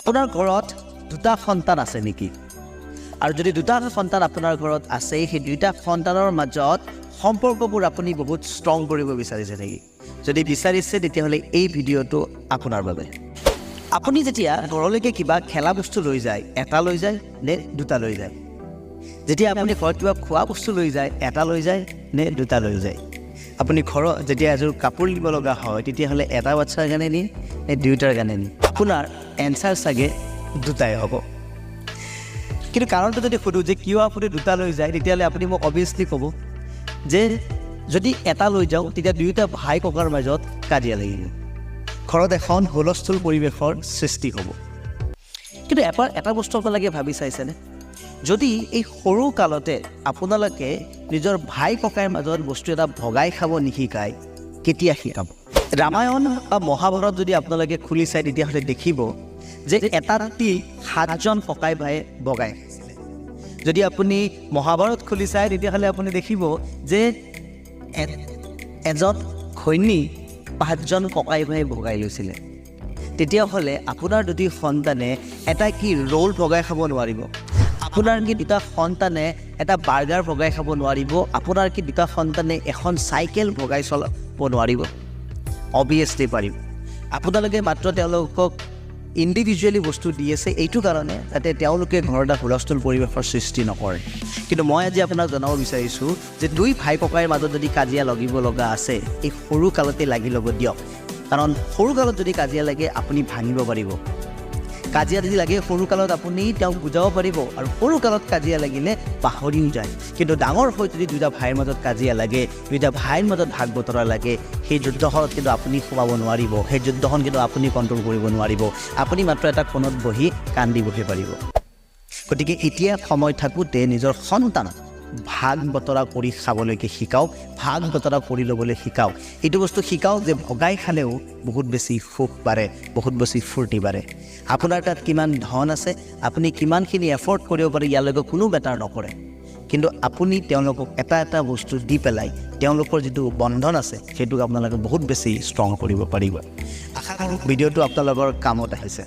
আপোনাৰ ঘৰত দুটা সন্তান আছে নেকি? আৰু যদি দুটা সন্তান আপোনাৰ ঘৰত আছে, সেই দুটা সন্তানৰ মাজত সম্পৰ্কবোৰ আপুনি বহুত ষ্ট্ৰং কৰিব বিচাৰিছে নেকি? যদি বিচাৰিছে তেতিয়াহ'লে এই ভিডিঅ'টো আপোনাৰ বাবে। আপুনি যেতিয়া ঘৰলৈকে কিবা খেলা বস্তু লৈ যায়, এটা লৈ যায় নে দুটা লৈ যায়? যেতিয়া আপুনি ঘৰত কিবা খোৱা বস্তু লৈ যায়, এটা লৈ যায় নে দুটা লৈ যায়? আপুনি ঘৰত যেতিয়া এযোৰ কাপোৰ নিব লগা হয়, তেতিয়াহ'লে এটা বাচ্চাৰ কাৰণে নিয়ে নে দুয়োটাৰ কাৰণে নিয়ে? আপোনাৰ এনচাৰ চাগে দুটাই হ'ব। কিন্তু কাৰণটো যদি সোধোঁ যে কিয় আপুনি দুটা লৈ যায়, তেতিয়াহ'লে আপুনি মোক অভিয়াছলি ক'ব যে যদি এটা লৈ যাওঁ তেতিয়া দুয়োটা ভাই ককাৰ মাজত কাজিয়া লাগিব, ঘৰত এখন হুলস্থুল পৰিৱেশৰ সৃষ্টি হ'ব। কিন্তু এটা বস্তু আপোনালোকে ভাবি চাইছেনে? যদি এই সৰু কালতে আপোনালোকে নিজৰ ভাই ককাইৰ মাজত বস্তু এটা ভগাই খাব নিশিকায়, কেতিয়া শিকাব? ৰামায়ণ বা মহাভাৰত যদি আপোনালোকে খুলি চায়, তেতিয়াহ'লে দেখিব যে এটা ৰাতি 7জন ককাই ভাই ভগাই খাইছিলে। যদি আপুনি মহাভাৰত খুলি চায়, তেতিয়াহ'লে আপুনি দেখিব যে এজন ঘৈণী 5জন ককাই ভাই ভগাই লৈছিলে। তেতিয়াহ'লে আপোনাৰ দুটি সন্তানে এটা কি ৰোল ভগাই খাব নোৱাৰিব? আপোনাৰ কি দুটা সন্তানে এটা বাৰ্গাৰ ভগাই খাব নোৱাৰিব? আপোনাৰ কি দুটা সন্তানে এখন চাইকেল ভগাই চলাব নোৱাৰিব? অবভিয়াছলি পাৰিব। আপোনালোকে মাত্ৰ তেওঁলোকক ইণ্ডিভিজুৱেলি বস্তু দি আছে এইটো কাৰণে যাতে তেওঁলোকে ঘৰত এটা হুলস্থুল পৰিৱেশৰ সৃষ্টি নকৰে। কিন্তু মই আজি আপোনাক জনাব বিচাৰিছোঁ যে দুই ভাই ককাইৰ মাজত যদি কাজিয়া লাগিব লগা আছে, এই সৰু কালতে লাগি ল'ব দিয়ক। কাৰণ সৰু কালত যদি কাজিয়া লাগে আপুনি ভাঙিব পাৰিব। কাজিয়া যদি লাগে সৰু কালত আপুনি তেওঁক বুজাব পাৰিব, আৰু সৰু কালত কাজিয়া লাগিলে পাহৰিও যায়। কিন্তু ডাঙৰ হৈ যদি দুটা ভাইৰ মাজত কাজিয়া লাগে, দুটা ভাইৰ মাজত ভাগ বতৰা লাগে, সেই যুদ্ধখনত কিন্তু আপুনি সোমাব নোৱাৰিব, সেই যুদ্ধখন কিন্তু আপুনি কণ্ট্ৰল কৰিব নোৱাৰিব। আপুনি মাত্ৰ এটা কোণত বহি কান্দিবহে পাৰিব। গতিকে এতিয়া সময় থাকোঁতে নিজৰ সন্তানক ভাগ বতৰা কৰি খাবলৈকে শিকাওক, ভাগ বতৰা কৰি ল'বলৈ শিকাওক। এইটো বস্তু শিকাওক যে ভগাই খালেও বহুত বেছি সুখ বাঢ়ে, বহুত বেছি ফূৰ্তি বাঢ়ে। আপোনাৰ তাত কিমান ধন আছে, আপুনি কিমানখিনি এফৰ্ট কৰিব পাৰে, ইয়ালৈকে কোনো মেটাৰ নকৰে। কিন্তু আপুনি তেওঁলোকক এটা এটা বস্তু দি পেলাই তেওঁলোকৰ যিটো বন্ধন আছে, সেইটোক আপোনালোকে বহুত বেছি ষ্ট্ৰং কৰিব পাৰিব। আশা কৰোঁ ভিডিঅ'টো আপোনালোকৰ কামত আহিছে।